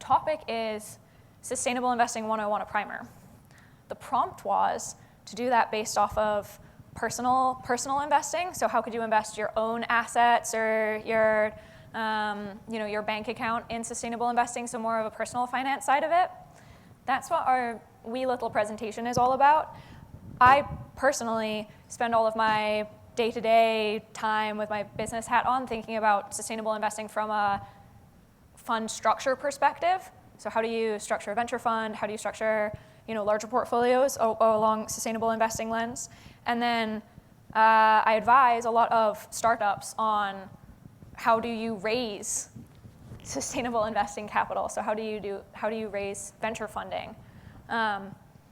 topic is Sustainable Investing 101, a primer. The prompt was to do that based off of personal investing. So how could you invest your own assets or your bank account in sustainable investing, so more of a personal finance side of it. That's what our wee little presentation is all about. I personally spend all of my day-to-day time with my business hat on thinking about sustainable investing from a fund structure perspective. So how do you structure a venture fund? How do you structure larger portfolios along sustainable investing lens? And then I advise a lot of startups on how do you raise sustainable investing capital? So how do you raise venture funding?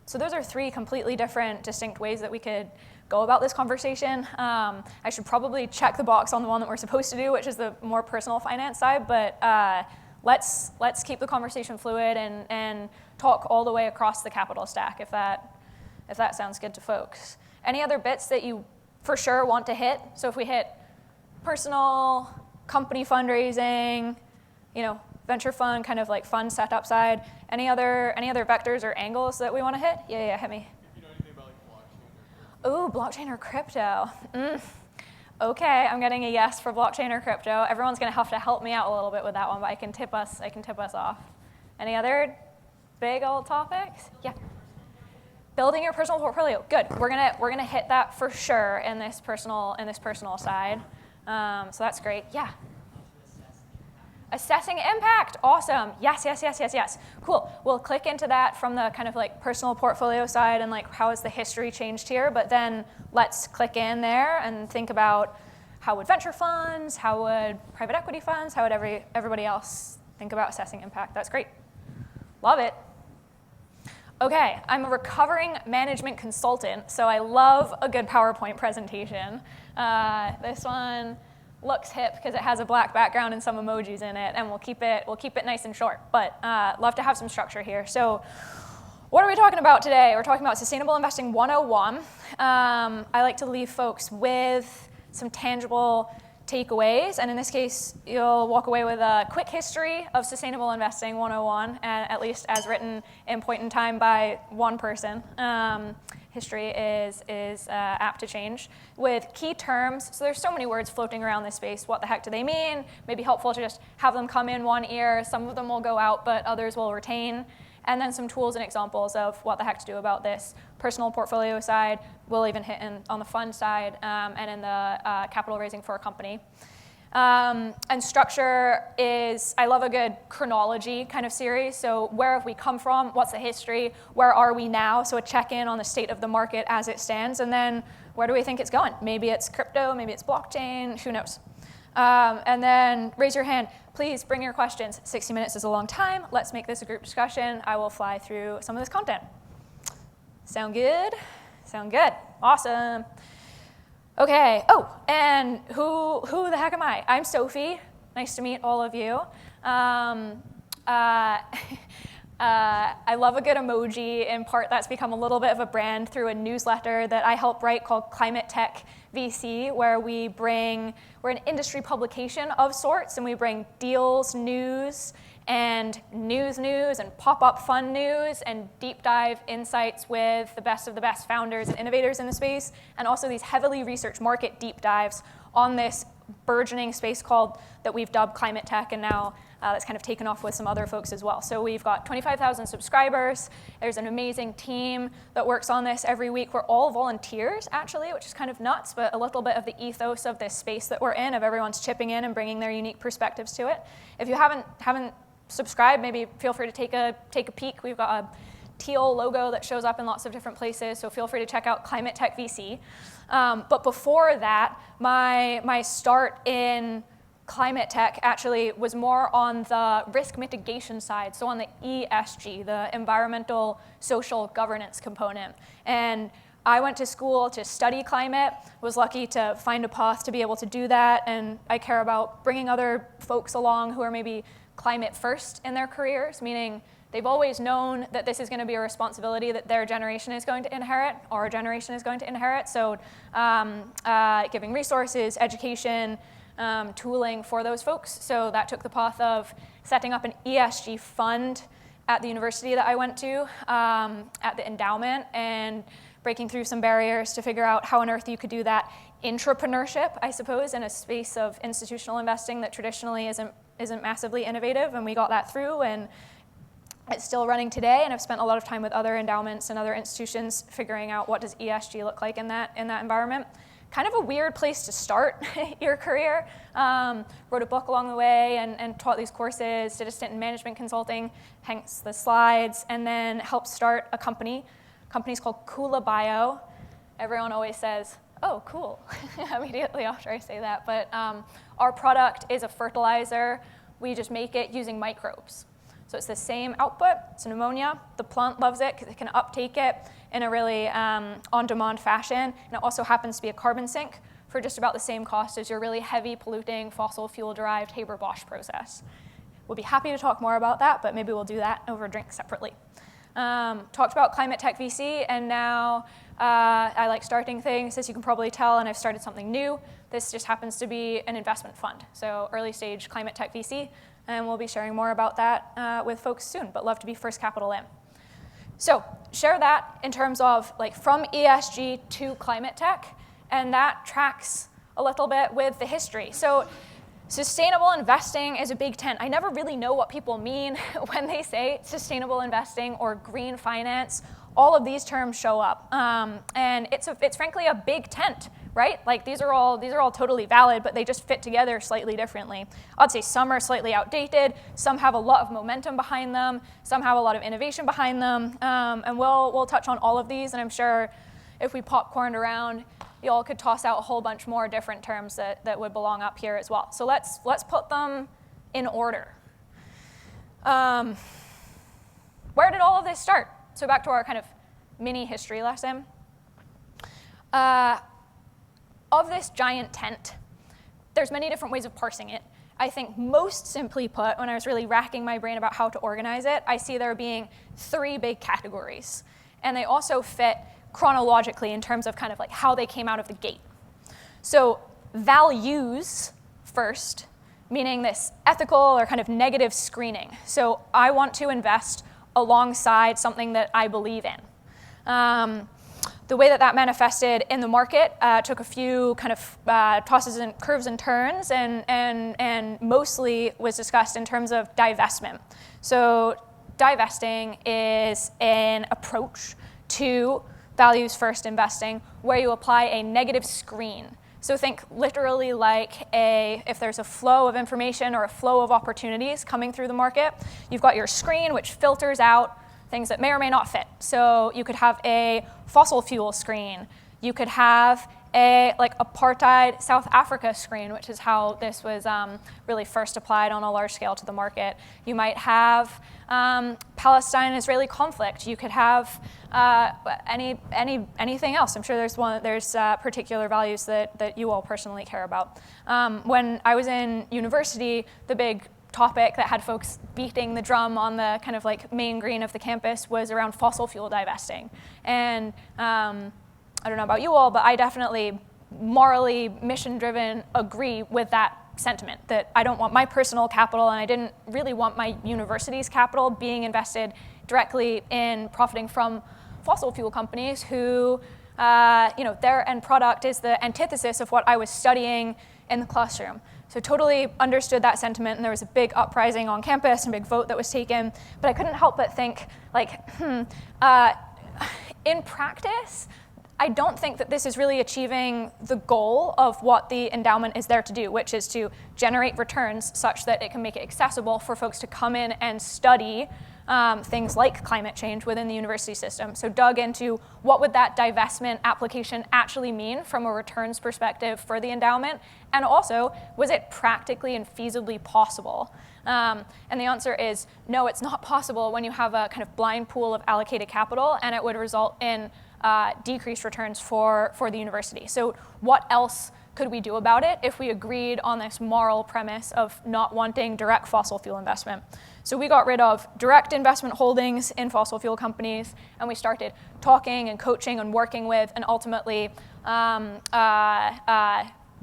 So those are three completely different, distinct ways that we could go about this conversation. I should probably check the box on the one that we're supposed to do, which is the more personal finance side, but let's keep the conversation fluid and talk all the way across the capital stack if that sounds good to folks. Any other bits that you for sure want to hit? So if we hit personal, company fundraising, venture fund, kind of like fund setup side. Any other vectors or angles that we want to hit? Yeah, hit me. If you know anything about blockchain or crypto. Ooh, blockchain or crypto. Okay, I'm getting a yes for blockchain or crypto. Everyone's going to have to help me out a little bit with that one, but I can tip us off. Any other big old topics? Yeah. Building your personal portfolio. Good. We're gonna hit that for sure in this personal side. So that's great. Yeah. Assessing impact. Awesome. Yes. Cool. We'll click into that from the kind of like personal portfolio side and like how has the history changed here, but then let's click in there and think about how would venture funds, how would private equity funds, how would everybody else think about assessing impact. That's great. Love it. Okay, I'm a recovering management consultant, so I love a good PowerPoint presentation. This one looks hip because it has a black background and some emojis in it, and we'll keep it nice and short, but love to have some structure here. So what are we talking about today? We're talking about Sustainable Investing 101. I like to leave folks with some tangible takeaways, and in this case, you'll walk away with a quick history of Sustainable Investing 101, at least as written in point in time by one person. History is apt to change with key terms. So there's so many words floating around this space. What the heck do they mean? Maybe helpful to just have them come in one ear. Some of them will go out, but others will retain. And then some tools and examples of what the heck to do about this. Personal portfolio side, we'll even hit on the fund side and in the capital raising for a company. And structure is, I love a good chronology kind of series. So where have we come from? What's the history? Where are we now? So a check-in on the state of the market as it stands. And then where do we think it's going? Maybe it's crypto, maybe it's blockchain, who knows? And then raise your hand. Please bring your questions. 60 minutes is a long time. Let's make this a group discussion. I will fly through some of this content. Sound good? Sound good. Awesome. Okay. Oh, and who the heck am I? I'm Sophie. Nice to meet all of you. I love a good emoji. In part, that's become a little bit of a brand through a newsletter that I help write called Climate Tech VC, where we're an industry publication of sorts, and we bring deals, news, and news, and pop-up fund news, and deep dive insights with the best of the best founders and innovators in the space, and also these heavily researched market deep dives on this burgeoning space that we've dubbed climate tech, and now that's kind of taken off with some other folks as well. So we've got 25,000 subscribers. There's an amazing team that works on this every week. We're all volunteers, actually, which is kind of nuts, but a little bit of the ethos of this space that we're in, of everyone's chipping in and bringing their unique perspectives to it. If you haven't subscribed, maybe feel free to take a peek. We've got a teal logo that shows up in lots of different places, so feel free to check out Climate Tech VC. But before that, my start in climate tech actually was more on the risk mitigation side, so on the ESG, the environmental, social, governance component. And I went to school to study climate, was lucky to find a path to be able to do that, and I care about bringing other folks along who are maybe climate first in their careers, meaning they've always known that this is going to be a responsibility that their generation is going to inherit, our generation is going to inherit. So giving resources, education, tooling for those folks. So that took the path of setting up an ESG fund at the university that I went to, at the endowment, and breaking through some barriers to figure out how on earth you could do that intrapreneurship, I suppose, in a space of institutional investing that traditionally isn't massively innovative, and we got that through, and it's still running today, and I've spent a lot of time with other endowments and other institutions figuring out what does ESG look like in that environment. Kind of a weird place to start your career. Wrote a book along the way and taught these courses, did a stint in management consulting, hence the slides, and then helped start a company. Company's called Kula Bio. Everyone always says, oh, cool, immediately after I say that. But our product is a fertilizer. We just make it using microbes. So it's the same output, it's an ammonia. The plant loves it because it can uptake it in a really on-demand fashion. And it also happens to be a carbon sink for just about the same cost as your really heavy polluting fossil fuel-derived Haber-Bosch process. We'll be happy to talk more about that, but maybe we'll do that over a drink separately. Talked about climate tech VC, and now I like starting things, as you can probably tell, and I've started something new. This just happens to be an investment fund, so early stage climate tech VC, and we'll be sharing more about that with folks soon, but love to be first capital in. So share that in terms of like from ESG to climate tech, and that tracks a little bit with the history. So sustainable investing is a big tent. I never really know what people mean when they say sustainable investing or green finance. All of these terms show up, and it's frankly a big tent, right? Like these are all totally valid, but they just fit together slightly differently. I'd say some are slightly outdated, some have a lot of momentum behind them, some have a lot of innovation behind them, and we'll touch on all of these. And I'm sure if we popcorned around, you all could toss out a whole bunch more different terms that would belong up here as well. So let's put them in order. Where did all of this start? So back to our kind of mini history lesson. Of this giant tent, there's many different ways of parsing it. I think most simply put, when I was really racking my brain about how to organize it, I see there being 3 big categories. And they also fit chronologically in terms of kind of like how they came out of the gate. So values first, meaning this ethical or kind of negative screening. So I want to invest alongside something that I believe in. The way that manifested in the market took a few kind of tosses and curves and turns, and mostly was discussed in terms of divestment. So divesting is an approach to values first investing where you apply a negative screen. So think literally like if there's a flow of information or a flow of opportunities coming through the market, you've got your screen which filters out things that may or may not fit. So you could have a fossil fuel screen. You could have a like apartheid South Africa screen, which is how this was really first applied on a large scale to the market. You might have Palestine-Israeli conflict. You could have anything else. I'm sure there's particular values that you all personally care about. When I was in university, the big topic that had folks beating the drum on the kind of like main green of the campus was around fossil fuel divesting. And I don't know about you all, but I definitely morally mission-driven agree with that sentiment, that I don't want my personal capital, and I didn't really want my university's capital being invested directly in profiting from fossil fuel companies who, their end product is the antithesis of what I was studying in the classroom. So totally understood that sentiment, and there was a big uprising on campus and a big vote that was taken, but I couldn't help but think, in practice, I don't think that this is really achieving the goal of what the endowment is there to do, which is to generate returns such that it can make it accessible for folks to come in and study things like climate change within the university system. So dug into what would that divestment application actually mean from a returns perspective for the endowment, and also, was it practically and feasibly possible? And the answer is no, it's not possible when you have a kind of blind pool of allocated capital, and it would result in decreased returns for the university. So what else could we do about it if we agreed on this moral premise of not wanting direct fossil fuel investment? So we got rid of direct investment holdings in fossil fuel companies, and we started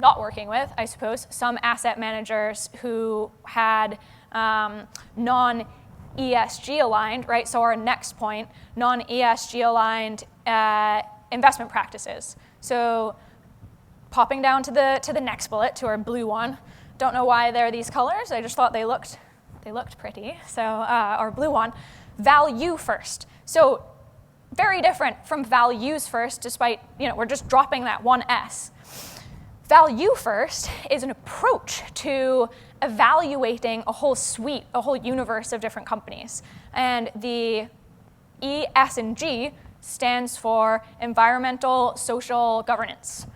not working with, I suppose, some asset managers who had non-ESG aligned, right? So our next point, non-ESG aligned investment practices. So popping down to the next bullet, to our blue one. Don't know why they're these colors. I just thought they looked pretty. So our blue one, value first. So very different from values first, despite, we're just dropping that one S. Value first is an approach to evaluating a whole suite, a whole universe of different companies. And the E, S, and G stands for environmental, social, governance.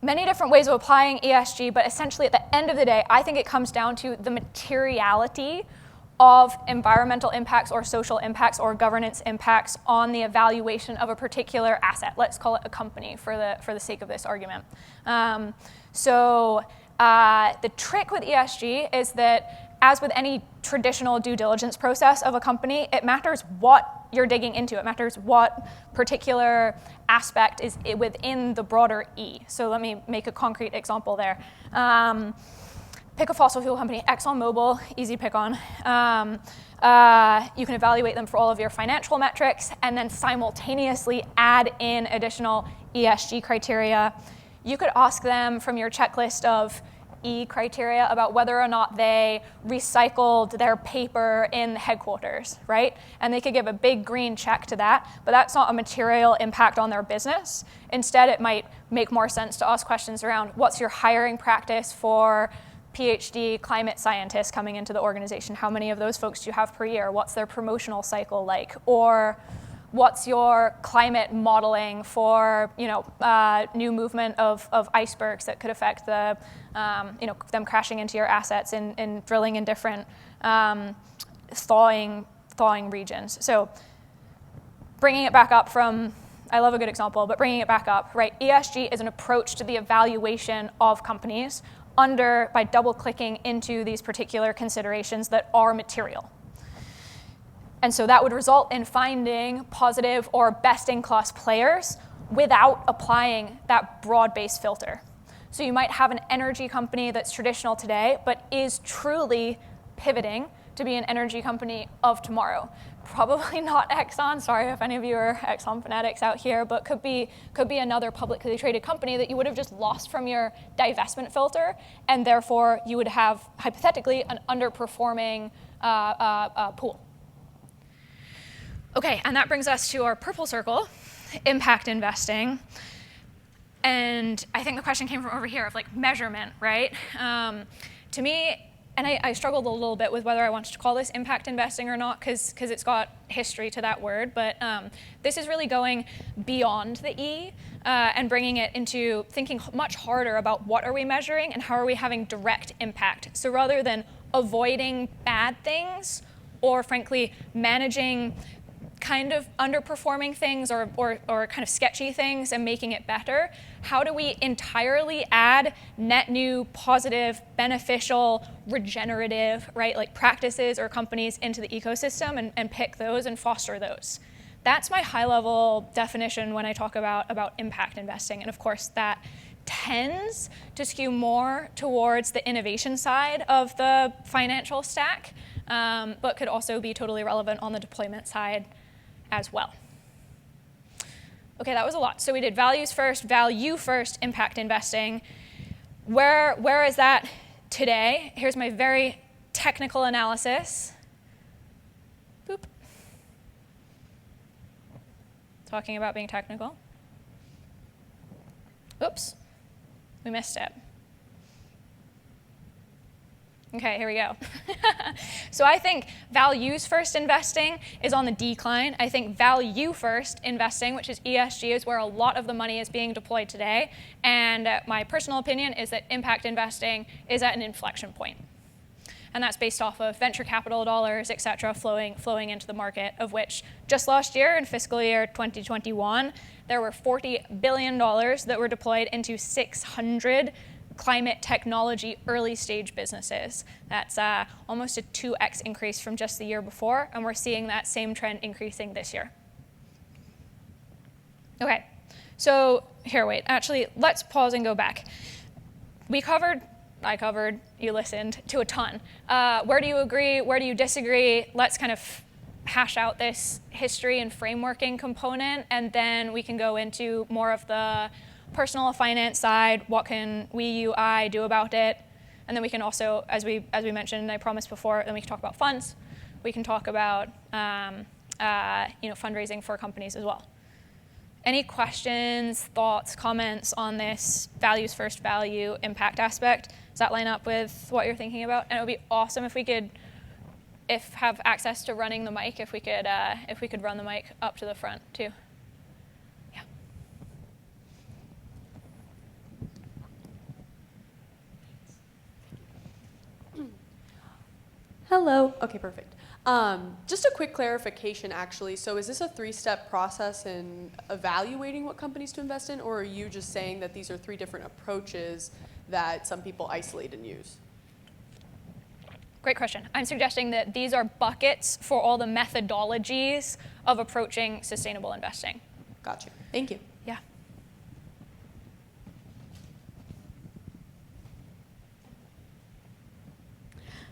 Many different ways of applying ESG, but essentially at the end of the day, I think it comes down to the materiality of environmental impacts or social impacts or governance impacts on the evaluation of a particular asset. Let's call it a company for the sake of this argument. So the trick with ESG is that, as with any traditional due diligence process of a company, it matters what you're digging into. It matters what particular aspect is within the broader E. So let me make a concrete example there. Pick a fossil fuel company, ExxonMobil, easy to pick on. You can evaluate them for all of your financial metrics and then simultaneously add in additional ESG criteria. You could ask them from your checklist of E criteria about whether or not they recycled their paper in the headquarters, right? And they could give a big green check to that, but that's not a material impact on their business. Instead, it might make more sense to ask questions around what's your hiring practice for PhD climate scientists coming into the organization? How many of those folks do you have per year? What's their promotional cycle like? Or what's your climate modeling for new movement of icebergs that could affect the them crashing into your assets and drilling in different thawing regions. So bringing it back up from, I love a good example, but bringing it back up, right? ESG is an approach to the evaluation of companies by double-clicking into these particular considerations that are material. And so that would result in finding positive or best-in-class players without applying that broad-based filter. So you might have an energy company that's traditional today, but is truly pivoting to be an energy company of tomorrow. Probably not Exxon. Sorry if any of you are Exxon fanatics out here, but could be another publicly traded company that you would have just lost from your divestment filter, and therefore you would have hypothetically an underperforming pool. Okay, and that brings us to our purple circle, impact investing. And I think the question came from over here of measurement, right? To me, and I struggled a little bit with whether I wanted to call this impact investing or not, because it's got history to that word, but this is really going beyond the E and bringing it into thinking much harder about what are we measuring and how are we having direct impact. So rather than avoiding bad things or frankly managing kind of underperforming things or kind of sketchy things and making it better, how do we entirely add net new, positive, beneficial, regenerative, right, practices or companies into the ecosystem and pick those and foster those? That's my high-level definition when I talk about impact investing. And of course, that tends to skew more towards the innovation side of the financial stack, but could also be totally relevant on the deployment side as well. Okay, that was a lot. So we did values first, value first, impact investing. Where is that today? Here's my very technical analysis. Boop. Talking about being technical. Oops, we missed it. Okay, here we go. So I think values first investing is on the decline. I think value first investing, which is ESG, is where a lot of the money is being deployed today. And my personal opinion is that impact investing is at an inflection point. And that's based off of venture capital dollars, et cetera, flowing into the market, of which just last year, in fiscal year 2021, there were $40 billion that were deployed into 600 climate technology early stage businesses. That's almost a 2x increase from just the year before, and we're seeing that same trend increasing this year. Okay, So here, wait, actually, let's pause and go back. I covered, you listened to a ton. Where do you agree? Where do you disagree? Let's kind of hash out this history and frameworking component, and then we can go into more of the personal finance side. What can we, you, I do about it? And then we can also, as we mentioned, I promised before, then we can talk about funds. We can talk about fundraising for companies as well. Any questions, thoughts, comments on this values first value impact aspect? Does that line up with what you're thinking about? And it would be awesome if we could, have access to running the mic, if we could run the mic up to the front too. Yeah. Hello. Okay, perfect. Just a quick clarification, actually. So is this a 3-step process in evaluating what companies to invest in, or are you just saying that these are 3 different approaches that some people isolate and use? Great question. I'm suggesting that these are buckets for all the methodologies of approaching sustainable investing. Gotcha. Thank you. Yeah.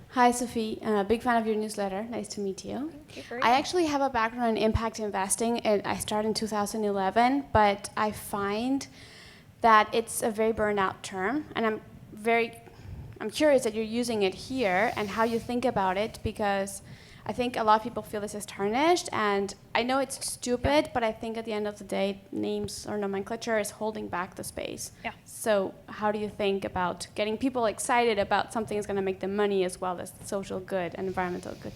Hi, Sophie. Big fan of your newsletter. Nice to meet you. Thank you. I actually have a background in impact investing, and I started in 2011, but I find that it's a very burned out term, and I'm curious that you're using it here and how you think about it, because I think a lot of people feel this is tarnished, and I know it's stupid, but I think at the end of the day, names or nomenclature is holding back the space. Yeah. So how do you think about getting people excited about something that's going to make them money as well as social good and environmental good?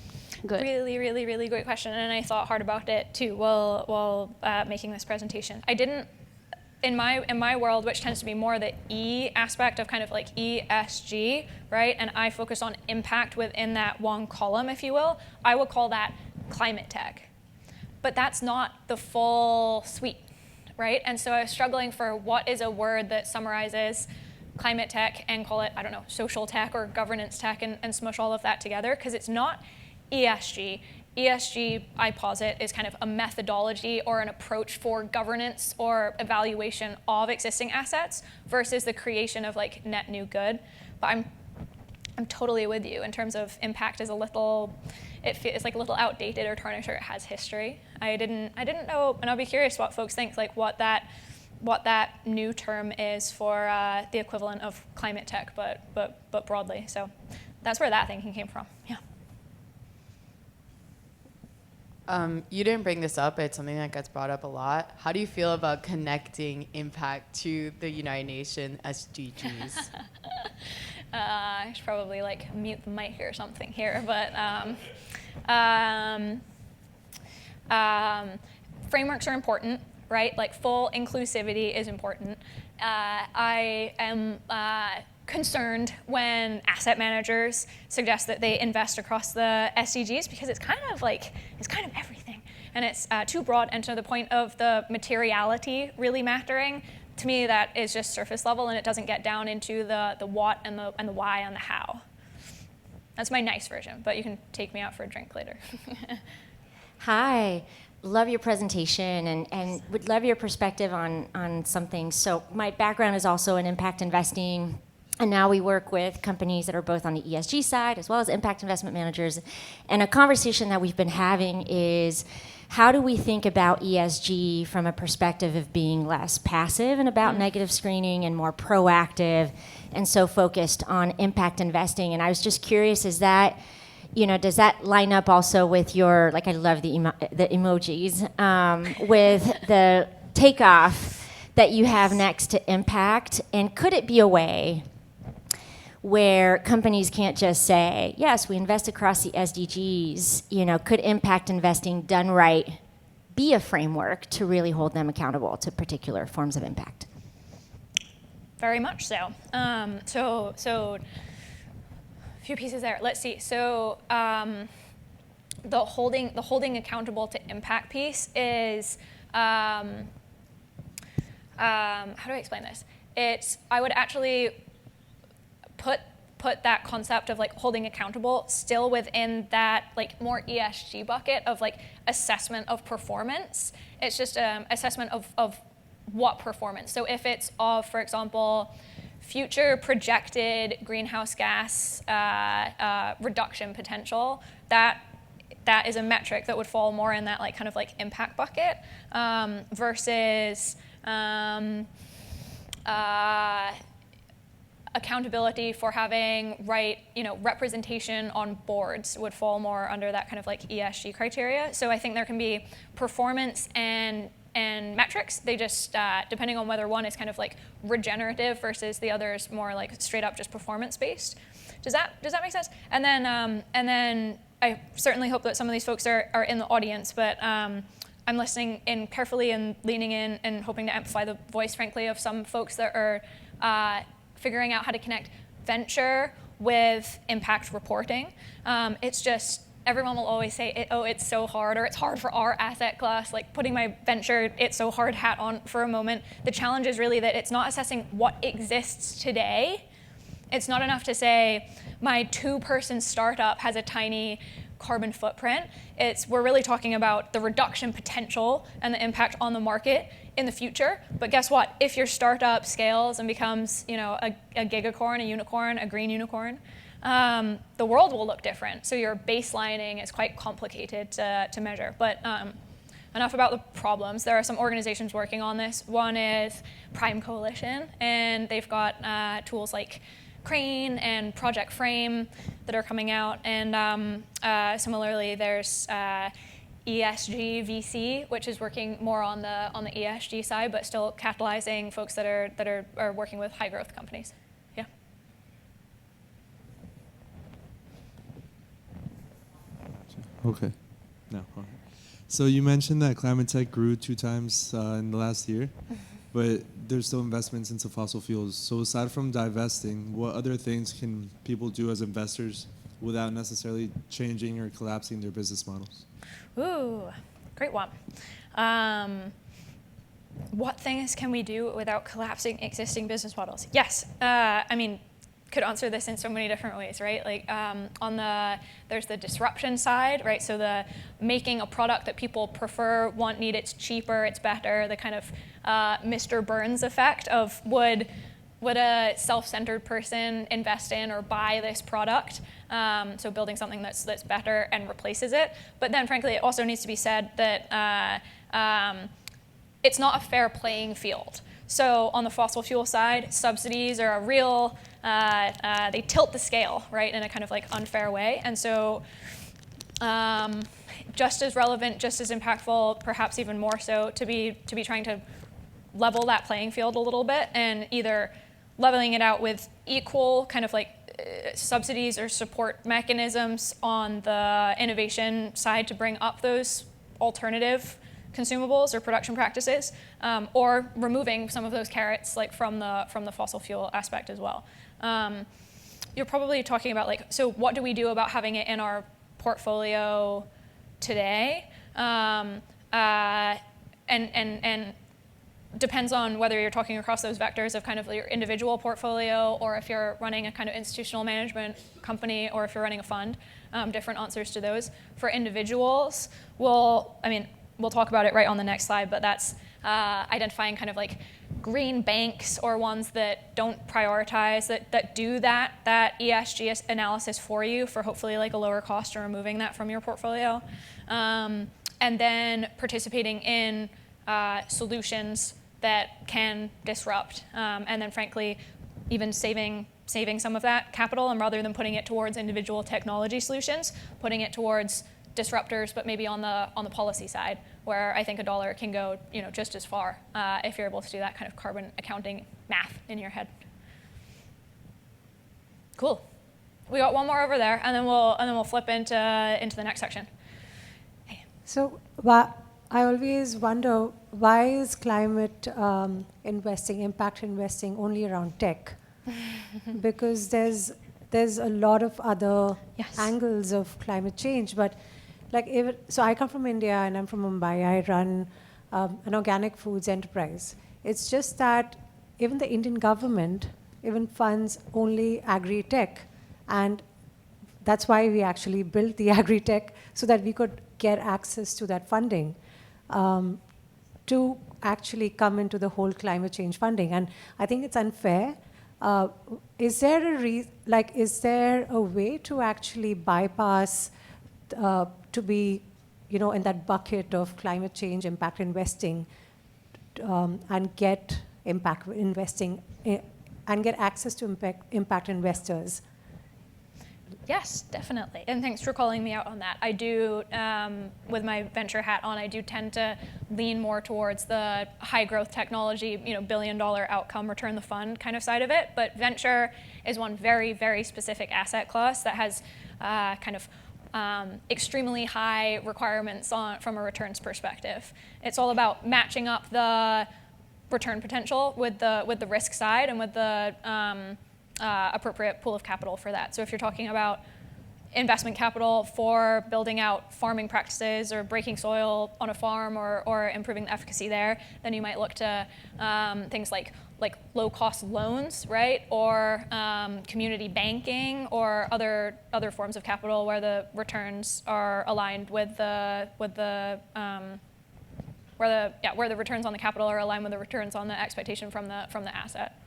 Really, really, really great question, and I thought hard about it too while making this presentation. I didn't. In my world, which tends to be more the E aspect of kind of like ESG, right? And I focus on impact within that one column, if you will. I would call that climate tech. But that's not the full suite, right? And so I was struggling for what is a word that summarizes climate tech and call it, I don't know, social tech or governance tech and smush all of that together, because it's not ESG. ESG, I posit, is kind of a methodology or an approach for governance or evaluation of existing assets versus the creation of like net new good. But I'm totally with you in terms of impact is a little, it's like a little outdated or tarnished, or it has history. I didn't know, and I'll be curious what folks think, like what that new term is for the equivalent of climate tech, but broadly. So that's where that thinking came from. Yeah. You didn't bring this up, but it's something that gets brought up a lot. How do you feel about connecting impact to the United Nations SDGs? I should probably like mute the mic or something here, but frameworks are important, right? Like full inclusivity is important. I am concerned when asset managers suggest that they invest across the SDGs, because it's kind of everything, and it's too broad. And to the point of the materiality really mattering, to me that is just surface level, and it doesn't get down into the what and the why and the how. That's my nice version, but you can take me out for a drink later. Hi. Love your presentation and would love your perspective on something. So my background is also in impact investing. And now we work with companies that are both on the ESG side as well as impact investment managers. And a conversation that we've been having is, how do we think about ESG from a perspective of being less passive and about negative screening and more proactive and so focused on impact investing? And I was just curious, does that line up also with your, like I love the emojis, with the takeoff that you have next to impact? And could it be a way where companies can't just say, yes, we invest across the SDGs, could impact investing done right be a framework to really hold them accountable to particular forms of impact? Very much so. So a few pieces there. Let's see. So the holding accountable to impact piece is, how do I explain this? I would actually put that concept of like holding accountable still within that like more ESG bucket of like assessment of performance. It's just assessment of what performance. So if it's of, for example, future projected greenhouse gas reduction potential, that is a metric that would fall more in that like kind of like impact bucket versus accountability for having representation on boards would fall more under that kind of like ESG criteria. So I think there can be performance and metrics. They just depending on whether one is kind of like regenerative versus the other is more like straight up just performance based. Does that make sense? And then I certainly hope that some of these folks are in the audience, but I'm listening in carefully and leaning in and hoping to amplify the voice, frankly, of some folks that are figuring out how to connect venture with impact reporting. It's just, everyone will always say, it's so hard, or it's hard for our asset class, like putting my venture, it's so hard hat on for a moment. The challenge is really that it's not assessing what exists today. It's not enough to say, my 2-person startup has a tiny carbon footprint. We're really talking about the reduction potential and the impact on the market in the future. But guess what? If your startup scales and becomes, a gigacorn, a unicorn, a green unicorn, the world will look different. So your baselining is quite complicated to measure. But enough about the problems. There are some organizations working on this. One is Prime Coalition, and they've got tools like Crane and Project Frame that are coming out. And similarly, there's ESG VC, which is working more on the ESG side, but still catalyzing folks that are working with high growth companies. Yeah. Okay. No. Okay. So you mentioned that climate tech grew 2 times in the last year, but there's still investments into fossil fuels. So aside from divesting, what other things can people do as investors without necessarily changing or collapsing their business models? Ooh, great one. What things can we do without collapsing existing business models? Yes, could answer this in so many different ways, right? Like there's the disruption side, right? So the making a product that people prefer, want, need, it's cheaper, it's better, the kind of Mr. Burns effect of would a self-centered person invest in or buy this product? So building something that's better and replaces it. But then frankly, it also needs to be said that it's not a fair playing field. So on the fossil fuel side, subsidies are a real, they tilt the scale, right, in a kind of like unfair way. And so just as relevant, just as impactful, perhaps even more so, to be trying to level that playing field a little bit, and either leveling it out with equal kind of like subsidies or support mechanisms on the innovation side to bring up those alternative consumables or production practices, or removing some of those carrots like from the fossil fuel aspect as well. You're probably talking about like, so what do we do about having it in our portfolio today? And depends on whether you're talking across those vectors of kind of your individual portfolio, or if you're running a kind of institutional management company, or if you're running a fund. Different answers to those. For individuals, we'll talk about it right on the next slide, but that's identifying kind of like green banks or ones that don't prioritize, that do that ESG analysis for you for hopefully like a lower cost, or removing that from your portfolio. And then participating in solutions that can disrupt, and then frankly, even saving some of that capital, and rather than putting it towards individual technology solutions, putting it towards disruptors, but maybe on the policy side, where I think a dollar can go, just as far if you're able to do that kind of carbon accounting math in your head. Cool. We got one more over there, and then we'll flip into the next section. Hey. So I always wonder, why is climate investing, impact investing, only around tech? Because there's a lot of other angles of climate change, but so I come from India and I'm from Mumbai. I run an organic foods enterprise. It's just that even the Indian government even funds only agri-tech, and that's why we actually built the agri-tech, so that we could get access to that funding. To actually come into the whole climate change funding. And I think it's unfair. Is there a way to actually bypass to be, in that bucket of climate change impact investing, and get impact investing and get access to impact investors? Yes, definitely. And thanks for calling me out on that. I do, with my venture hat on, I do tend to lean more towards the high growth technology, billion-dollar outcome, return the fund kind of side of it. But venture is one very, very specific asset class that has extremely high requirements from a returns perspective. It's all about matching up the return potential with the risk side and with the appropriate pool of capital for that. So if you're talking about investment capital for building out farming practices or breaking soil on a farm or improving the efficacy there, then you might look to things like low-cost loans, right? Or community banking or other forms of capital where the returns are aligned with where the returns on the capital are aligned with the returns on the expectation from the asset.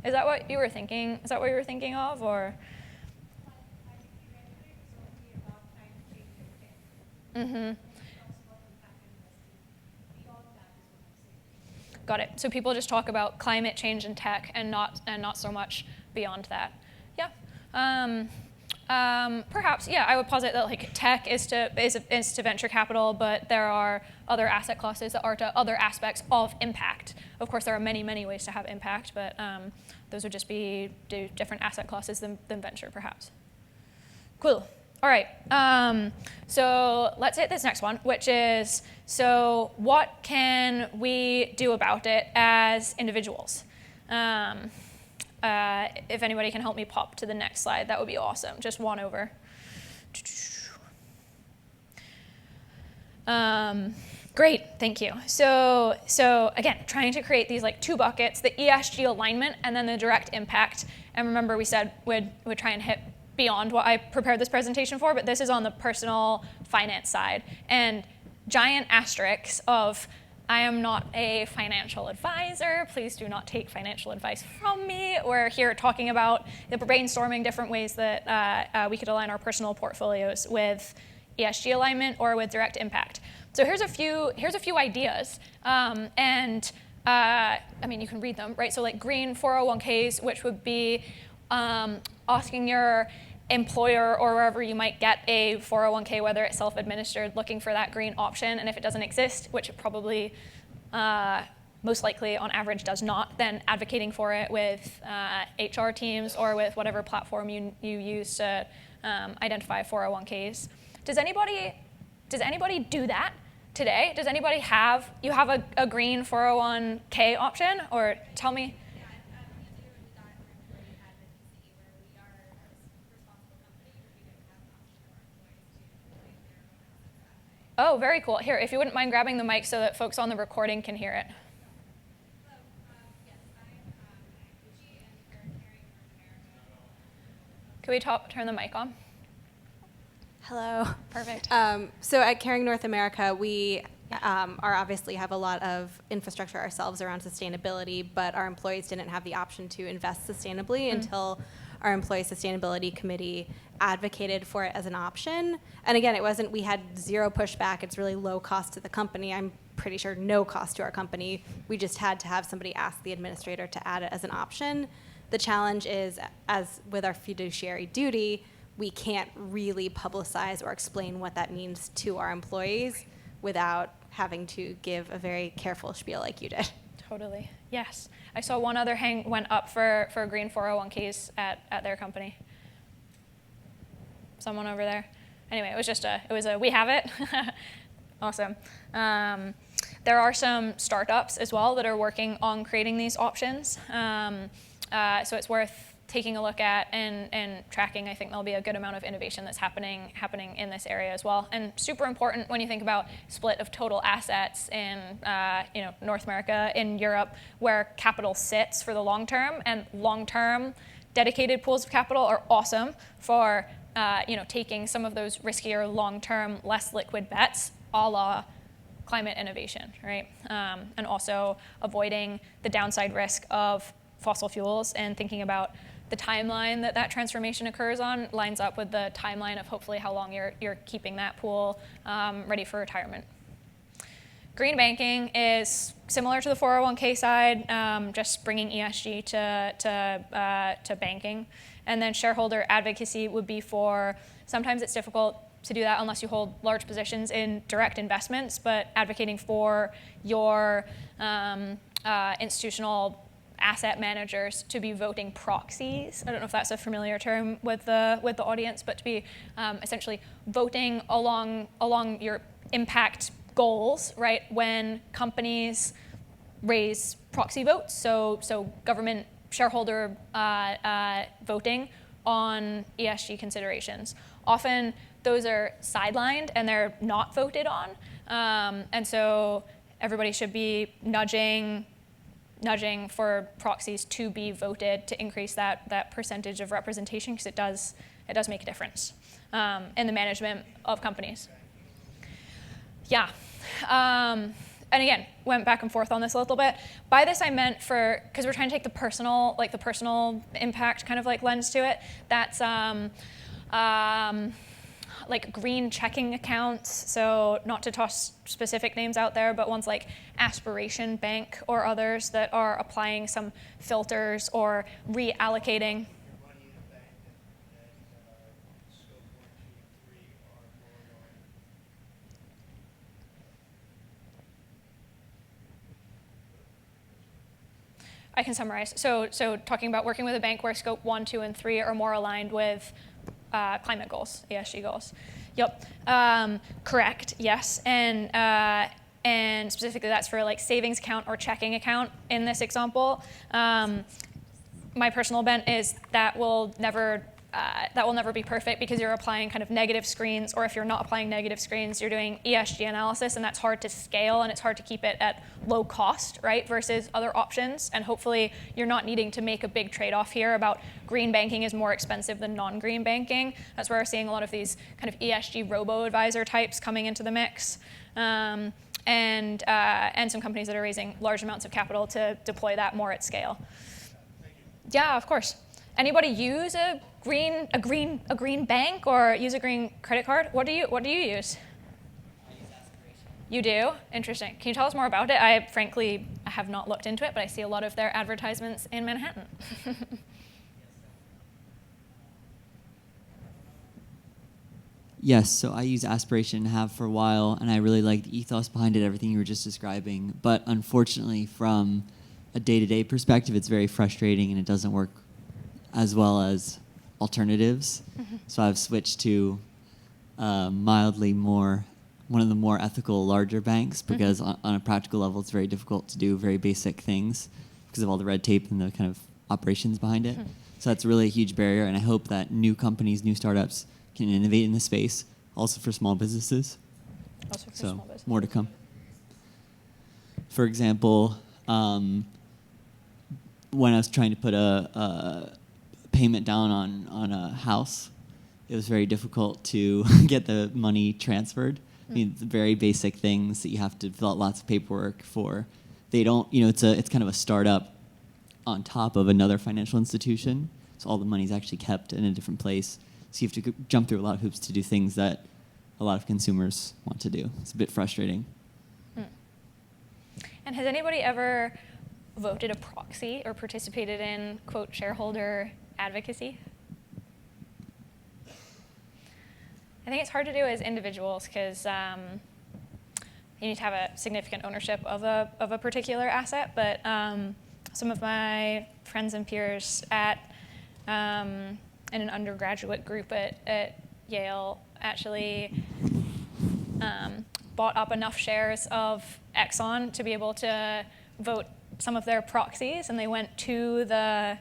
Is that what you were thinking? Is that what you were thinking of, or? Mm-hmm. Got it. So people just talk about climate change and tech, and not so much beyond that. Yeah. Perhaps. Yeah. I would posit that tech is to venture capital, but there are other asset classes that are to other aspects of impact. Of course, there are many, many ways to have impact, but those would just be different asset classes than venture, perhaps. Cool. All right. So let's hit this next one, which is, so what can we do about it as individuals? If anybody can help me pop to the next slide, that would be awesome. Just one over. Great, thank you. So again, trying to create these two buckets, the ESG alignment and then the direct impact. And remember, we said we'd try and hit beyond what I prepared this presentation for, but this is on the personal finance side. And giant asterisks of, I am not a financial advisor. Please do not take financial advice from me. We're here talking about brainstorming different ways that we could align our personal portfolios with ESG alignment or with direct impact. So here's a few ideas, and you can read them, right? So green 401ks, which would be asking your employer or wherever you might get a 401k, whether it's self-administered, looking for that green option, and if it doesn't exist, which it probably most likely on average does not, then advocating for it with HR teams or with whatever platform you use to identify 401ks. Does anybody do that today? Does anybody have a green 401k option? Or tell me. Oh, very cool. Here, if you wouldn't mind grabbing the mic so that folks on the recording can hear it. Can we turn the mic on? Hello. Perfect. So at Caring North America, we obviously have a lot of infrastructure ourselves around sustainability, but our employees didn't have the option to invest sustainably until our employee sustainability committee advocated for it as an option. And again, we had zero pushback. It's really low cost to the company. I'm pretty sure no cost to our company. We just had to have somebody ask the administrator to add it as an option. The challenge is, as with our fiduciary duty, we can't really publicize or explain what that means to our employees without having to give a very careful spiel like you did. Totally. Yes. I saw one other hand went up for green 401ks at their company. Someone over there. Anyway, it was a we have it. Awesome. There are some startups as well that are working on creating these options. So it's worth taking a look at and tracking. I think there'll be a good amount of innovation that's happening in this area as well. And super important when you think about split of total assets in North America, in Europe, where capital sits for the long term, and long-term dedicated pools of capital are awesome for taking some of those riskier long-term, less liquid bets, a la climate innovation, right? And also avoiding the downside risk of fossil fuels and thinking about the timeline that that transformation occurs on lines up with the timeline of hopefully how long you're keeping that pool ready for retirement. Green banking is similar to the 401k side, just bringing ESG to banking. And then shareholder advocacy would be for, sometimes it's difficult to do that unless you hold large positions in direct investments, but advocating for your institutional asset managers to be voting proxies. I don't know if that's a familiar term with the audience, but to be essentially voting along your impact goals, right? When companies raise proxy votes, so government shareholder voting on ESG considerations. Often those are sidelined and they're not voted on, and so everybody should be nudging for proxies to be voted to increase that percentage of representation, because it does make a difference in the management of companies. Yeah. And again, went back and forth on this a little bit. By this I meant because we're trying to take the personal impact kind of like lens to it. That's like green checking accounts. So not to toss specific names out there, but ones like Aspiration Bank or others that are applying some filters or reallocating. I can summarize. So talking about working with a bank where scope 1, 2, and 3 are more aligned with climate goals, ESG goals. Yep. Correct. Yes. And specifically, that's for like savings account or checking account in this example. My personal bent is that will never be perfect, because you're applying kind of negative screens, or if you're not applying negative screens, you're doing ESG analysis, and that's hard to scale, and it's hard to keep it at low cost, right, versus other options. And hopefully you're not needing to make a big trade-off here about green banking is more expensive than non-green banking. That's where we're seeing a lot of these kind of ESG robo-advisor types coming into the mix. And some companies that are raising large amounts of capital to deploy that more at scale. Yeah, of course. Anybody use a green bank or use a green credit card? What do you use? I use Aspiration. You do? Interesting. Can you tell us more about it? I frankly have not looked into it, but I see a lot of their advertisements in Manhattan. Yes, so I use Aspiration and have for a while, and I really like the ethos behind it, everything you were just describing. But unfortunately, from a day-to-day perspective, it's very frustrating, and it doesn't work as well as alternatives. Mm-hmm. So I've switched to mildly one of the more ethical, larger banks, because on a practical level, it's very difficult to do very basic things because of all the red tape and the kind of operations behind it. Mm-hmm. So that's really a huge barrier, and I hope that new companies, new startups can innovate in this space, also for small businesses. Also for small businesses. More to come. For example, when I was trying to put a payment down on a house, it was very difficult to get the money transferred. I mean, the very basic things that you have to fill out lots of paperwork for. They don't, it's kind of a startup on top of another financial institution, so all the money is actually kept in a different place. So you have to jump through a lot of hoops to do things that a lot of consumers want to do. It's a bit frustrating. And has anybody ever voted a proxy or participated in, quote, shareholder advocacy? I think it's hard to do as individuals, because you need to have a significant ownership of a particular asset. But some of my friends and peers in an undergraduate group at Yale actually bought up enough shares of Exxon to be able to vote some of their proxies, and they went to the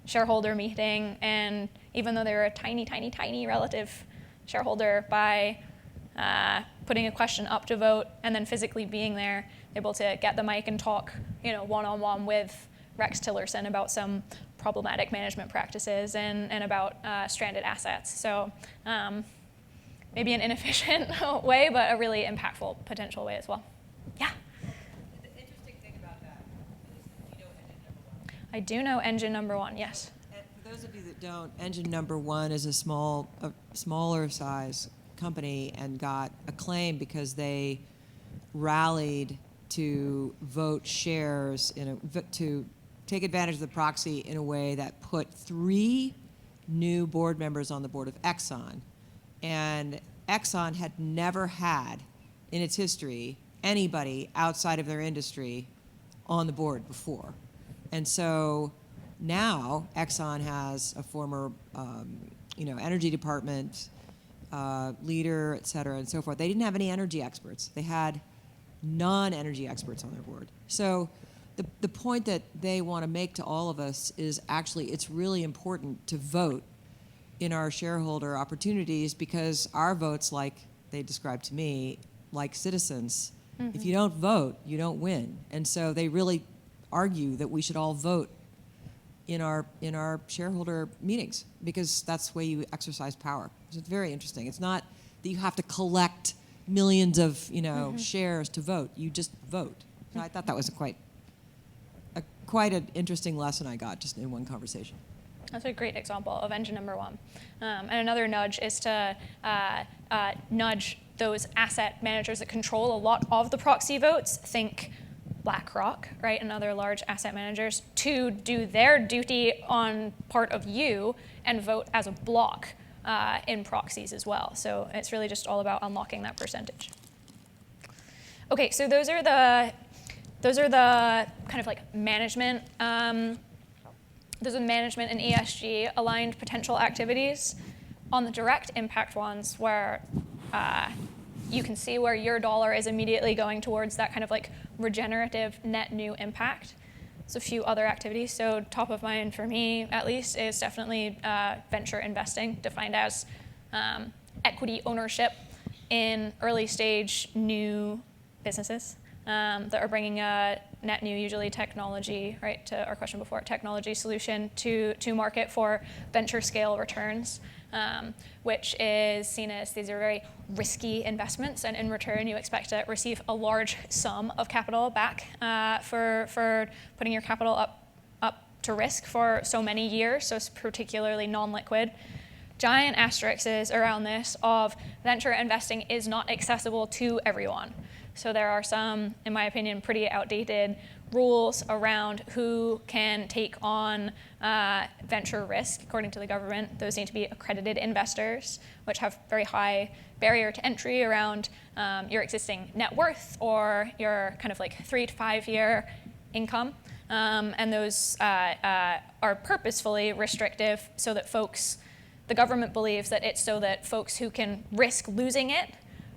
shareholder meeting, and even though they were a tiny, tiny, tiny relative shareholder, by putting a question up to vote and then physically being there, able to get the mic and talk, one-on-one with Rex Tillerson about some problematic management practices and about stranded assets. So maybe an inefficient way, but a really impactful potential way as well. Yeah? The interesting thing about that is, you know, engine number one. I do know engine number one, yes. And for those of you that don't, engine number one is a smaller size company and got acclaim because they rallied to vote shares to take advantage of the proxy in a way that put 3 new board members on the board of Exxon. And Exxon had never had in its history anybody outside of their industry on the board before. And so now Exxon has a former energy department leader, et cetera, and so forth. They didn't have any energy experts. They had non-energy experts on their board. So the point that they want to make to all of us is actually it's really important to vote in our shareholder opportunities because our votes, like they described to me, like citizens, if you don't vote, you don't win. And so they really argue that we should all vote in our shareholder meetings because that's the way you exercise power. So it's very interesting. It's not that you have to collect millions of shares to vote. You just vote. So I thought that was quite an interesting lesson I got just in one conversation. That's a great example of engine number one. And another nudge is to nudge those asset managers that control a lot of the proxy votes, think BlackRock, right, and other large asset managers, to do their duty on part of you and vote as a block in proxies as well. So it's really just all about unlocking that percentage. Okay, so those are the kind of like management. Those are management and ESG aligned potential activities. On the direct impact ones, where you can see where your dollar is immediately going towards that kind of like regenerative net new impact. There's a few other activities. So top of mind for me, at least, is definitely venture investing, defined as equity ownership in early stage new businesses that are bringing a net new, usually technology, right, to our question before, technology solution to market for venture scale returns, which is seen as these are very risky investments, and in return you expect to receive a large sum of capital back for putting your capital up to risk for so many years, so it's particularly non-liquid. Giant asterisks around this of venture investing is not accessible to everyone. So there are some, in my opinion, pretty outdated rules around who can take on venture risk according to the government. Those need to be accredited investors, which have very high barrier to entry around your existing net worth or your kind of like 3 to 5 year income. And those are purposefully restrictive so that the government believes that it's so that folks who can risk losing it,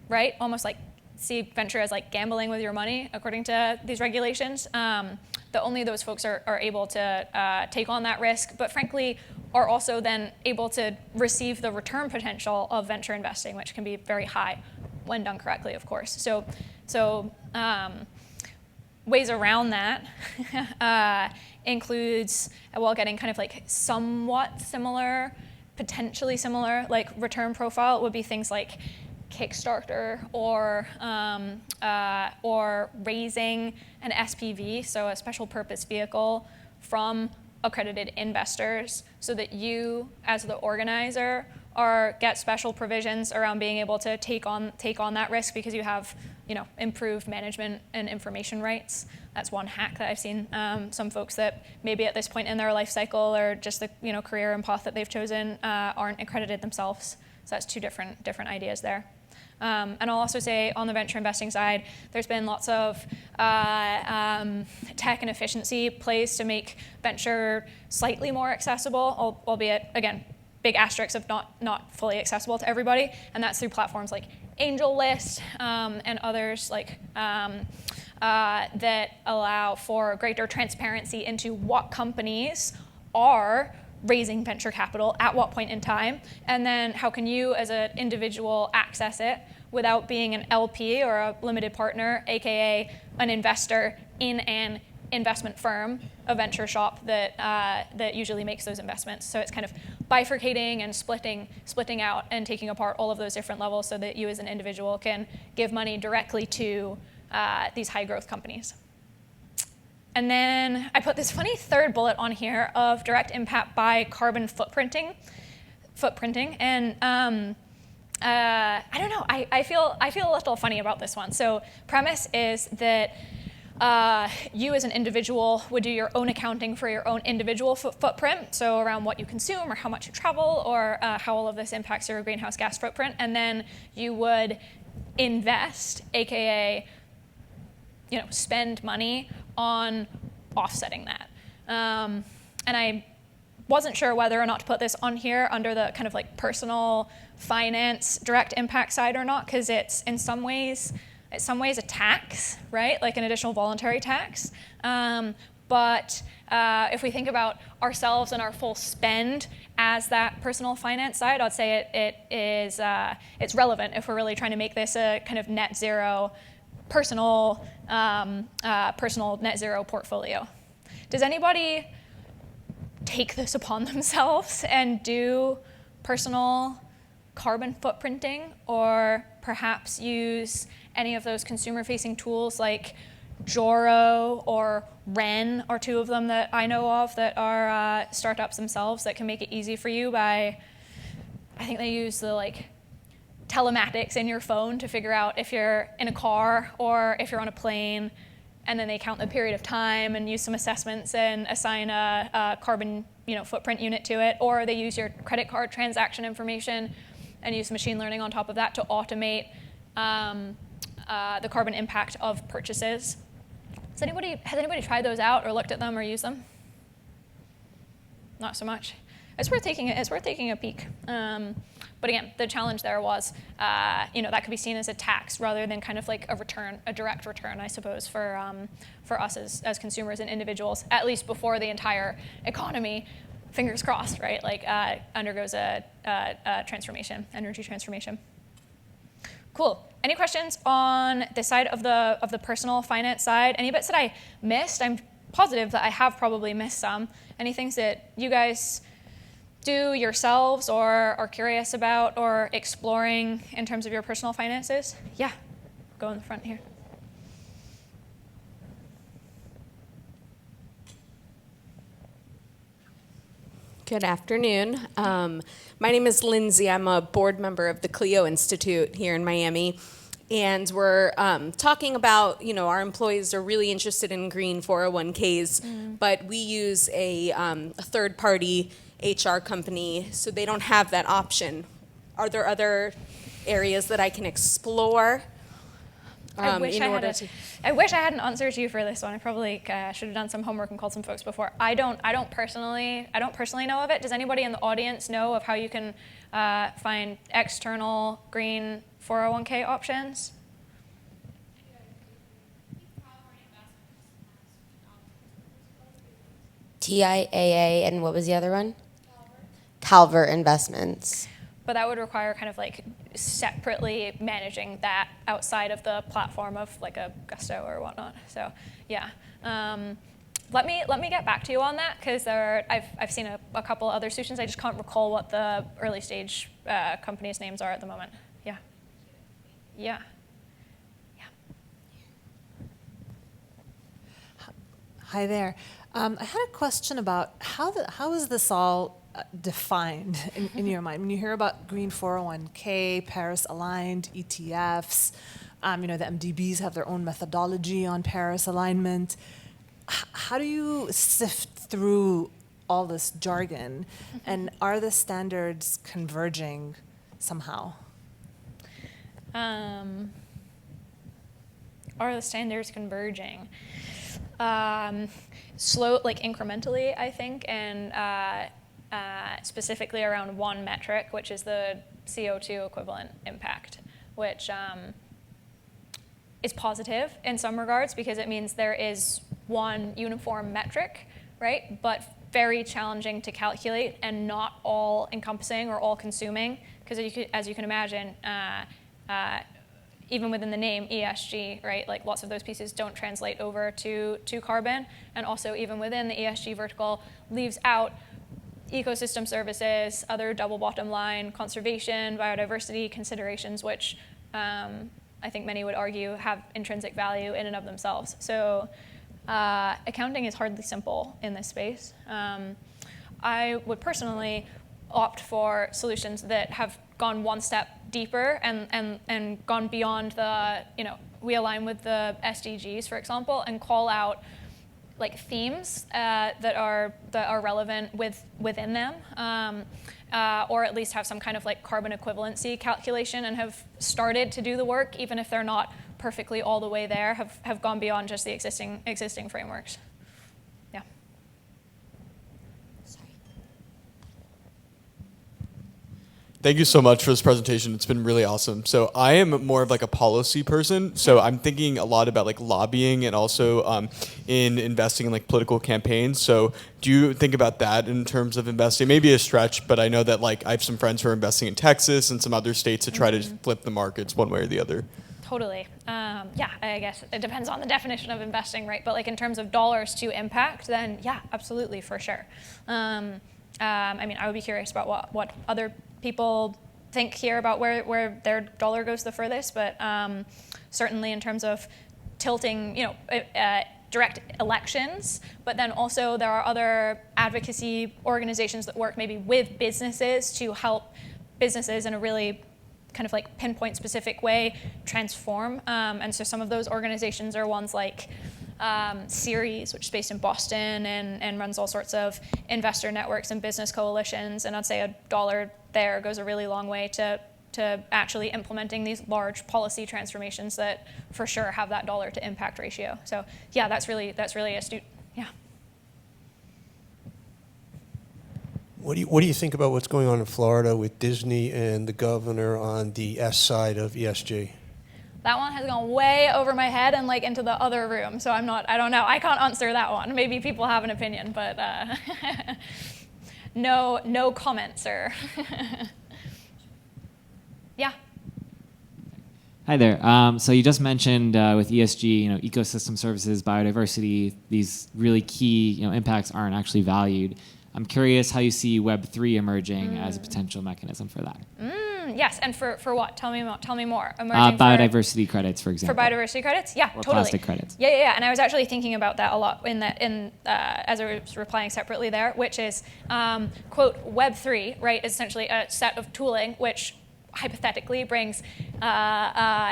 right, almost like see venture as like gambling with your money according to these regulations, that only those folks are able to take on that risk, but frankly are also then able to receive the return potential of venture investing, which can be very high when done correctly, of course. So ways around that includes, while getting kind of like somewhat similar, potentially similar, like return profile would be things like Kickstarter or raising an SPV, so a special purpose vehicle, from accredited investors, so that you, as the organizer, get special provisions around being able to take on that risk because you have improved management and information rights. That's one hack that I've seen some folks that maybe at this point in their life cycle or just the career and path that they've chosen aren't accredited themselves. So that's 2 different ideas there. And I'll also say on the venture investing side, there's been lots of tech and efficiency plays to make venture slightly more accessible, albeit, again, big asterisks of not fully accessible to everybody. And that's through platforms like AngelList and others like that allow for greater transparency into what companies are raising venture capital at what point in time, and then how can you as an individual access it without being an LP or a limited partner, aka an investor in an investment firm, a venture shop that usually makes those investments. So it's kind of bifurcating and splitting out and taking apart all of those different levels so that you as an individual can give money directly to these high growth companies. And then I put this funny third bullet on here of direct impact by carbon footprinting. And I don't know, I feel a little funny about this one. So premise is that you as an individual would do your own accounting for your own individual footprint, so around what you consume or how much you travel or how all of this impacts your greenhouse gas footprint, and then you would invest, aka spend money on offsetting that. And I wasn't sure whether or not to put this on here under the kind of like personal finance direct impact side or not, because it's in some ways a tax, right? Like an additional voluntary tax. But if we think about ourselves and our full spend as that personal finance side, I'd say it's relevant if we're really trying to make this a kind of net zero personal net zero portfolio. Does anybody take this upon themselves and do personal carbon footprinting, or perhaps use any of those consumer-facing tools like Joro or Ren, are two of them that I know of that are startups themselves that can make it easy for you by, I think they use the telematics in your phone to figure out if you're in a car or if you're on a plane, and then they count the period of time and use some assessments and assign a carbon footprint unit to it, or they use your credit card transaction information and use machine learning on top of that to automate the carbon impact of purchases. Has anybody tried those out or looked at them or used them? Not so much. It's worth taking a peek. But again, the challenge there was, that could be seen as a tax rather than kind of like a direct return, I suppose, for us as consumers and individuals, at least before the entire economy, fingers crossed, right? Undergoes a transformation, energy transformation. Cool. Any questions on the side of the personal finance side? Any bits that I missed? I'm positive that I have probably missed some. Any things that you guys do yourselves or are curious about or exploring in terms of your personal finances? Yeah, go in the front here. Good afternoon. My name is Lindsay. I'm a board member of the Clio Institute here in Miami. And we're talking about, our employees are really interested in green 401ks, but we use a third-party HR company, so they don't have that option. Are there other areas that I can explore? I wish I had an answer to you for this one. I probably should have done some homework and called some folks before. I don't personally know of it. Does anybody in the audience know of how you can find external green 401k options? TIAA, and what was the other one? Calvert Investments. But that would require kind of separately managing that outside of the platform of a Gusto or whatnot. So yeah, let me get back to you on that, because I've seen a couple other solutions. I just can't recall what the early stage companies' names are at the moment. Yeah. Hi there. I had a question about how is this all defined in your mind? When you hear about green 401k, Paris-aligned ETFs, the MDBs have their own methodology on Paris alignment. How do you sift through all this jargon, and are the standards converging somehow? Are the standards converging? Slow, incrementally, I think, and specifically around one metric, which is the CO2 equivalent impact, which is positive in some regards because it means there is one uniform metric, right? But very challenging to calculate and not all encompassing or all consuming, because as you can imagine, even within the name ESG, right? Like lots of those pieces don't translate over to carbon. And also even within the ESG vertical leaves out ecosystem services, other double bottom line, conservation, biodiversity considerations, which I think many would argue have intrinsic value in and of themselves. So accounting is hardly simple in this space. I would personally opt for solutions that have gone one step deeper and gone beyond the, we align with the SDGs, for example, and call out like themes that are relevant within them, or at least have some kind of like carbon equivalency calculation and have started to do the work, even if they're not perfectly all the way there, have gone beyond just the existing frameworks. Yeah. Thank you so much for this presentation. It's been really awesome. So I am more of like a policy person. So I'm thinking a lot about like lobbying and also in investing in like political campaigns. So do you think about that in terms of investing? Maybe a stretch, but I know that like I have some friends who are investing in Texas and some other states to try to flip the markets one way or the other. Totally. Yeah, I guess it depends on the definition of investing, right? But like in terms of dollars to impact, then yeah, absolutely, for sure. I mean, I would be curious about what other people think here about where their dollar goes the furthest, but certainly in terms of tilting, direct elections, but then also there are other advocacy organizations that work maybe with businesses to help businesses in a really kind of like pinpoint specific way transform. And so some of those organizations are ones like Ceres, which is based in Boston and runs all sorts of investor networks and business coalitions. And I'd say $1 there goes a really long way to actually implementing these large policy transformations that for sure have that dollar to impact ratio. So yeah, that's really astute. Yeah. What do you think about what's going on in Florida with Disney and the governor on the S side of ESG? That one has gone way over my head and like into the other room. So I don't know. I can't answer that one. Maybe people have an opinion, but no comment, sir. Yeah. Hi there. So you just mentioned with ESG, ecosystem services, biodiversity, these really key, impacts aren't actually valued. I'm curious how you see Web3 emerging as a potential mechanism for that. Yes, and for what? Tell me more. Emerging biodiversity credits, for example. For biodiversity credits? Yeah, or totally. Plastic credits. Yeah. And I was actually thinking about that a lot as I was replying separately there, which is, quote, Web3, right, is essentially a set of tooling which hypothetically brings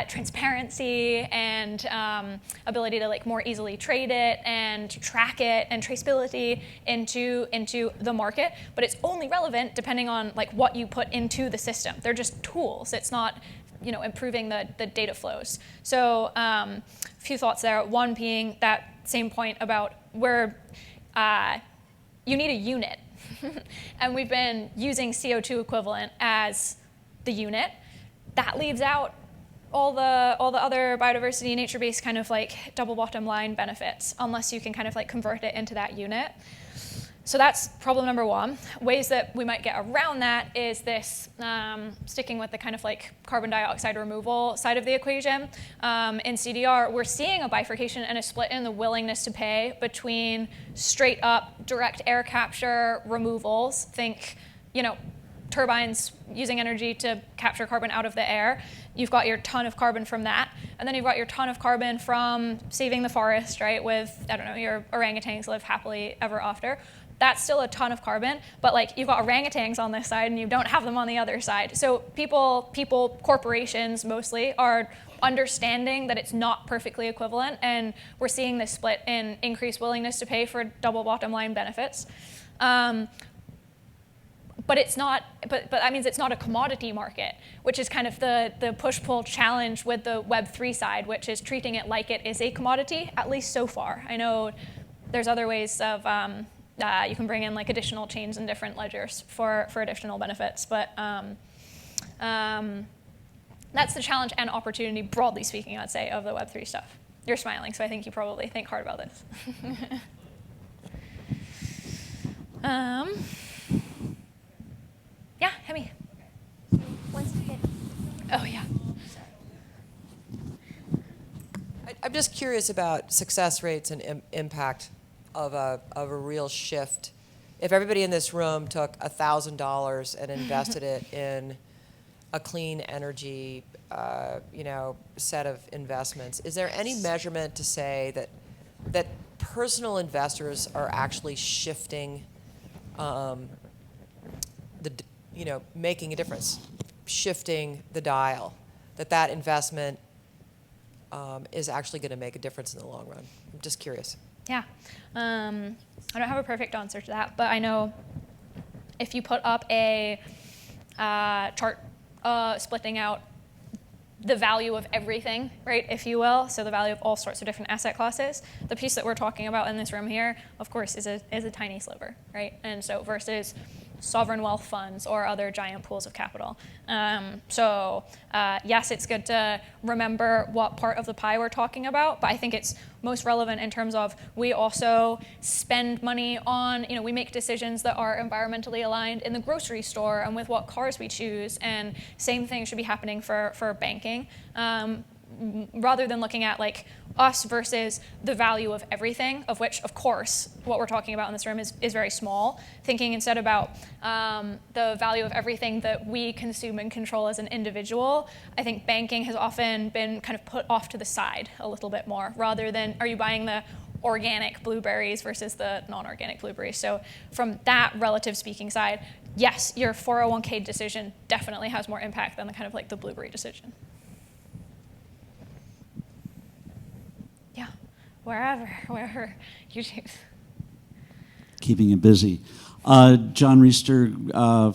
transparency and ability to like more easily trade it and track it and traceability into the market, but it's only relevant depending on like what you put into the system. They're just tools. It's not improving the data flows. So a few thoughts there. One being that same point about where you need a unit, and we've been using CO2 equivalent as the unit. That leaves out all the other biodiversity, nature-based kind of like double bottom line benefits, unless you can kind of like convert it into that unit. So that's problem number one. Ways that we might get around that is this, sticking with the kind of like carbon dioxide removal side of the equation. In CDR, we're seeing a bifurcation and a split in the willingness to pay between straight up direct air capture removals. Think, turbines using energy to capture carbon out of the air. You've got your ton of carbon from that. And then you've got your ton of carbon from saving the forest, right? With, your orangutans live happily ever after. That's still a ton of carbon, but like you've got orangutans on this side and you don't have them on the other side. So people, corporations mostly, are understanding that it's not perfectly equivalent, and we're seeing this split in increased willingness to pay for double bottom line benefits. But it's not. But that means it's not a commodity market, which is kind of the push-pull challenge with the Web3 side, which is treating it like it is a commodity, at least so far. I know there's other ways of you can bring in like additional chains and different ledgers for additional benefits, but that's the challenge and opportunity, broadly speaking, I'd say, of the Web3 stuff. You're smiling, so I think you probably think hard about this. Yeah, Hemi. One second. Oh, yeah. I'm just curious about success rates and impact of a real shift. If everybody in this room took $1,000 and invested it in a clean energy, set of investments, is there any measurement to say that personal investors are actually shifting, making a difference, shifting the dial, that investment is actually going to make a difference in the long run? I'm just curious. Yeah. I don't have a perfect answer to that, but I know if you put up a chart splitting out the value of everything, right, if you will, so the value of all sorts of different asset classes, the piece that we're talking about in this room here, of course, is a tiny sliver, right? And so versus sovereign wealth funds or other giant pools of capital. Yes, it's good to remember what part of the pie we're talking about, but I think it's most relevant in terms of we also spend money on, we make decisions that are environmentally aligned in the grocery store and with what cars we choose, and same thing should be happening for banking. Rather than looking at like us versus the value of everything, of which, of course, what we're talking about in this room is very small, thinking instead about the value of everything that we consume and control as an individual, I think banking has often been kind of put off to the side a little bit more, rather than are you buying the organic blueberries versus the non-organic blueberries. So from that relative speaking side, yes, your 401k decision definitely has more impact than the kind of like the blueberry decision. Wherever you choose. Keeping you busy. John Reister,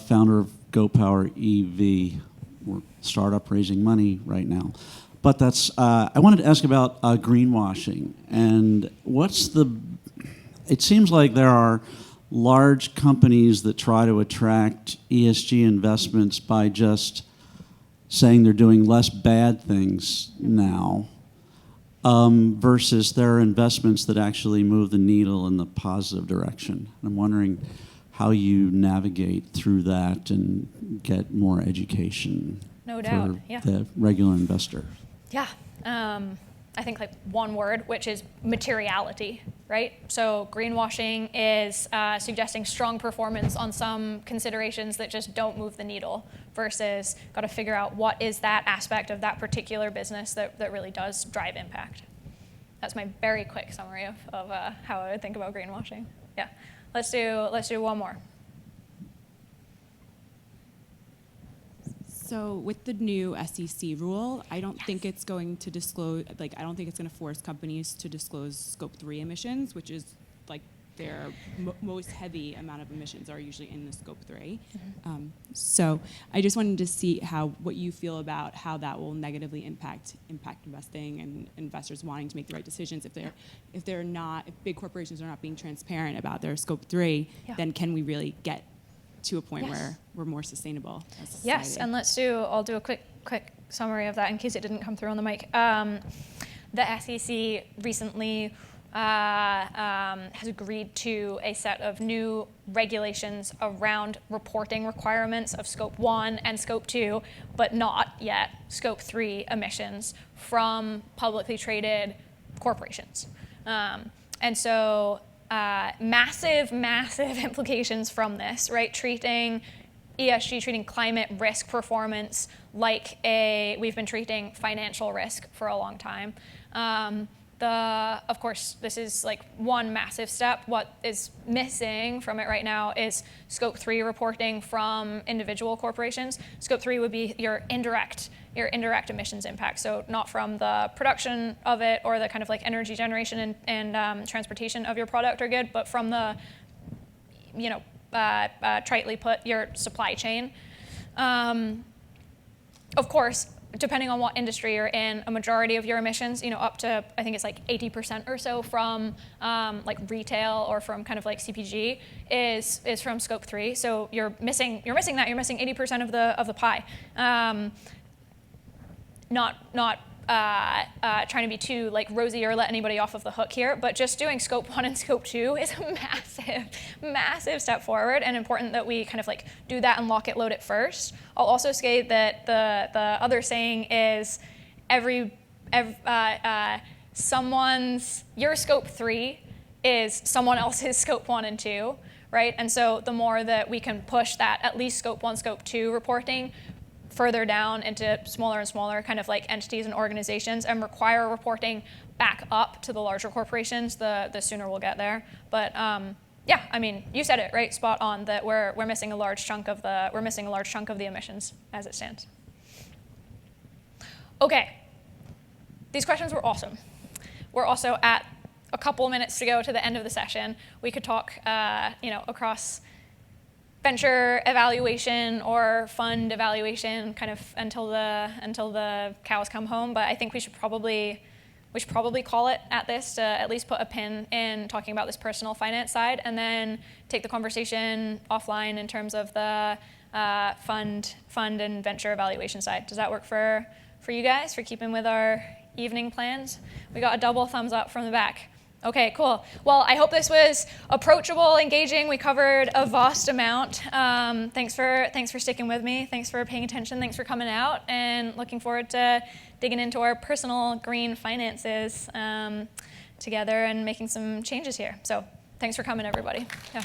founder of GoPower EV. We're startup raising money right now. But I wanted to ask about greenwashing. And it seems like there are large companies that try to attract ESG investments by just saying they're doing less bad things now. Versus there are investments that actually move the needle in the positive direction. I'm wondering how you navigate through that and get more education No doubt, yeah. for the regular investor. Yeah, I think like one word, which is materiality, right? So greenwashing is suggesting strong performance on some considerations that just don't move the needle, versus got to figure out what is that aspect of that particular business that really does drive impact. That's my very quick summary of how I would think about greenwashing. Yeah, let's do one more. So with the new SEC rule, I don't think it's going to disclose, I don't think it's going to force companies to disclose Scope 3 emissions, which is like their most heavy amount of emissions are usually in the Scope 3. Mm-hmm. So I just wanted to see what you feel about how that will negatively impact investing and investors wanting to make the right decisions. If big corporations are not being transparent about their Scope 3, then can we really get to a point where we're more sustainable as a society? Yes, and I'll do a quick summary of that in case it didn't come through on the mic. The SEC recently has agreed to a set of new regulations around reporting requirements of Scope 1 and Scope 2, but not yet Scope 3 emissions from publicly traded corporations. And so massive implications from this, right? Treating ESG, treating climate risk performance like we've been treating financial risk for a long time. Of course, this is like one massive step. What is missing from it right now is Scope 3 reporting from individual corporations. Scope 3 would be your indirect emissions impact. So not from the production of it or the kind of like energy generation and transportation of your product or good, but from the, tritely put, your supply chain. Of course, depending on what industry you're in, a majority of your emissions, up to, I think it's like 80% or so from like retail or from kind of like CPG is from Scope 3. So you're missing that. You're missing 80% of the pie. Not trying to be too like rosy or let anybody off of the hook here, but just doing Scope 1 and Scope 2 is a massive step forward, and important that we kind of like do that and lock it, load it first. I'll also say that the other saying is your scope 3 is someone else's scope 1 and 2, right? And so the more that we can push that at least scope 1, scope 2 reporting further down into smaller and smaller kind of like entities and organizations and require reporting back up to the larger corporations, the sooner we'll get there. But yeah, I mean, you said it, right? Spot on that we're missing a large chunk of the emissions as it stands. Okay, these questions were awesome. We're also at a couple minutes to go to the end of the session. We could talk, across venture evaluation or fund evaluation, kind of until the cows come home. But I think we should probably call it at this to at least put a pin in talking about this personal finance side, and then take the conversation offline in terms of the fund and venture evaluation side. Does that work for you guys, for keeping with our evening plans? We got a double thumbs up from the back. Okay, cool. Well, I hope this was approachable, engaging. We covered a vast amount. Thanks for sticking with me. Thanks for paying attention. Thanks for coming out, and looking forward to digging into our personal green finances together and making some changes here. So thanks for coming, everybody. Yeah.